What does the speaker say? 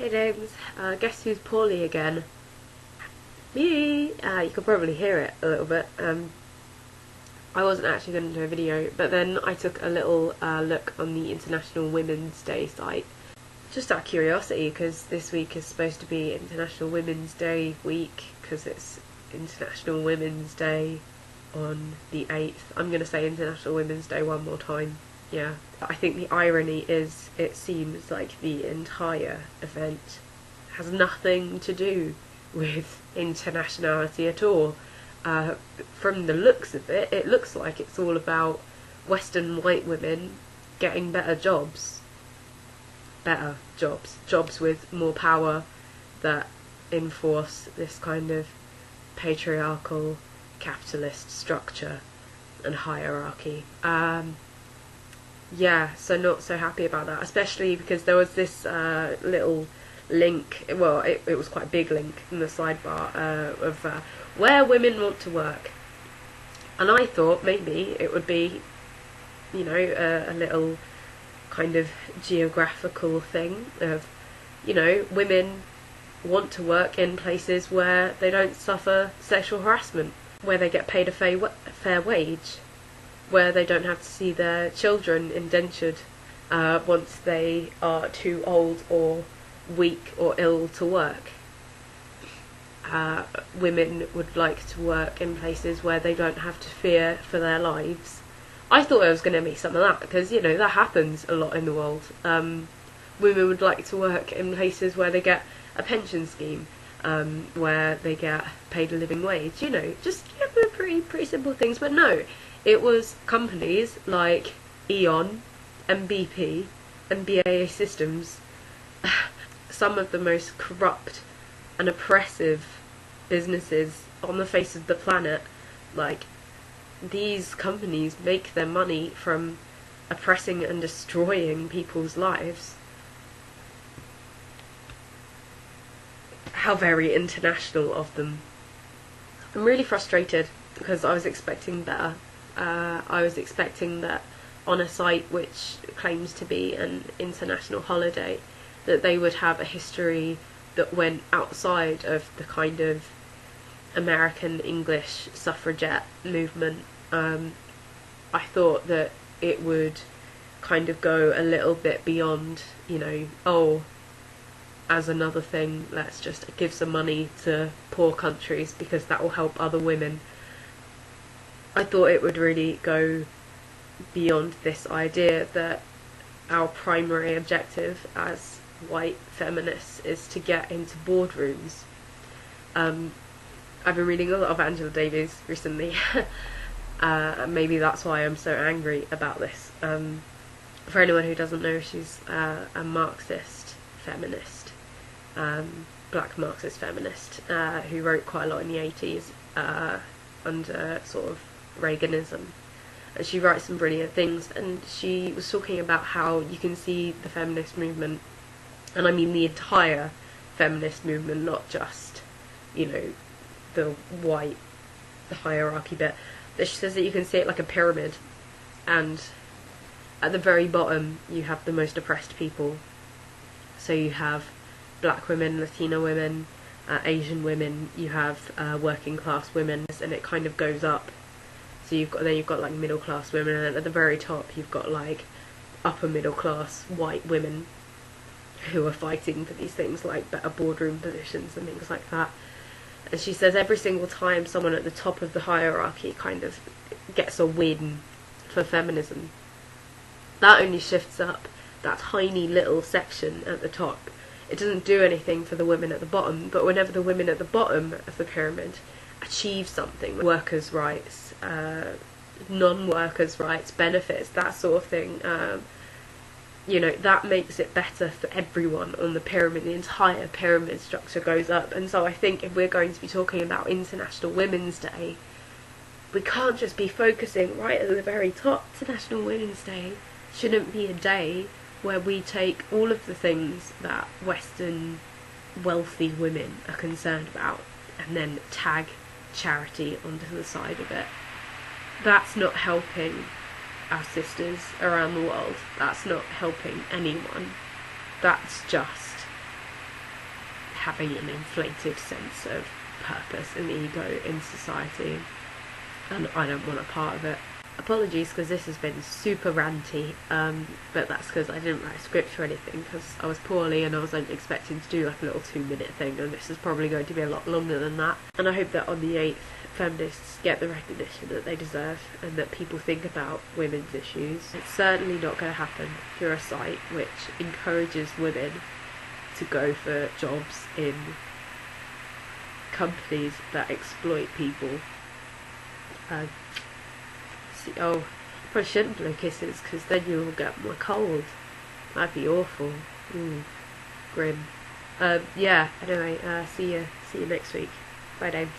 Hey James, guess who's poorly again? Me! You could probably hear it a little bit. I wasn't actually going to do a video, but then I took a little look on the International Women's Day site, just out of curiosity, because this week is supposed to be International Women's Day week, because it's International Women's Day on the 8th. I'm going to say International Women's Day one more time. Yeah. I think the irony is it seems like the entire event has nothing to do with internationality at all. From the looks of it, it looks like it's all about Western white women getting better jobs. Jobs with more power that enforce this kind of patriarchal capitalist structure and hierarchy. Yeah, so not so happy about that, especially because there was this little link, well, it was quite a big link in the sidebar of where women want to work. And I thought maybe it would be, you know, a little kind of geographical thing of, you know, women want to work in places where they don't suffer sexual harassment, where they get paid a fair wage, where they don't have to see their children indentured once they are too old or weak or ill to work. Women would like to work in places where they don't have to fear for their lives. I thought it was going to be some of that, because, you know, that happens a lot in the world. Women would like to work in places where they get a pension scheme, where they get paid a living wage, you know, just pretty simple things. But no, it was companies like E.ON and BP and BAE Systems, some of the most corrupt and oppressive businesses on the face of the planet. Like, these companies make their money from oppressing and destroying people's lives. How very international of them. I'm really frustrated because I was expecting better. I was expecting that on a site which claims to be an international holiday, that they would have a history that went outside of the kind of American English suffragette movement. I thought that it would kind of go a little bit beyond, you know, oh, as another thing, let's just give some money to poor countries because that will help other women. I thought it would really go beyond this idea that our primary objective as white feminists is to get into boardrooms. I've been reading a lot of Angela Davis recently, and maybe that's why I'm so angry about this. For anyone who doesn't know, she's a Marxist feminist, black Marxist feminist, who wrote quite a lot in the 80s under sort of Reaganism. And she writes some brilliant things, and she was talking about how you can see the feminist movement, and I mean the entire feminist movement, not just, you know, the hierarchy bit. That she says that you can see it like a pyramid, and at the very bottom you have the most oppressed people. So you have black women, Latina women, Asian women, you have working class women, and it kind of goes up. So you've got like middle class women, and then at the very top you've got like upper middle class white women who are fighting for these things like better boardroom positions and things like that. And she says every single time someone at the top of the hierarchy kind of gets a win for feminism, that only shifts up that tiny little section at the top. It doesn't do anything for the women at the bottom, but whenever the women at the bottom of the pyramid achieve something, workers' rights, non-workers' rights, benefits, that sort of thing, you know, that makes it better for everyone on the pyramid. The entire pyramid structure goes up. And so I think if we're going to be talking about International Women's Day, we can't just be focusing right at the very top. International Women's Day shouldn't be a day where we take all of the things that Western wealthy women are concerned about and then tag charity onto the side of it. That's not helping our sisters around the world. That's not helping anyone. That's just having an inflated sense of purpose and ego in society, and I don't want a part of it. Apologies because this has been super ranty, but that's because I didn't write a script or anything, because I was poorly and I wasn't expecting to do like a little 2-minute thing, and this is probably going to be a lot longer than that. And I hope that on the 8th, feminists get the recognition that they deserve and that people think about women's issues. It's certainly not going to happen through a site which encourages women to go for jobs in companies that exploit people. Oh, I probably shouldn't blow kisses because then you'll get more cold. That'd be awful. Grim. Yeah, anyway, see you next week. Bye, Dave.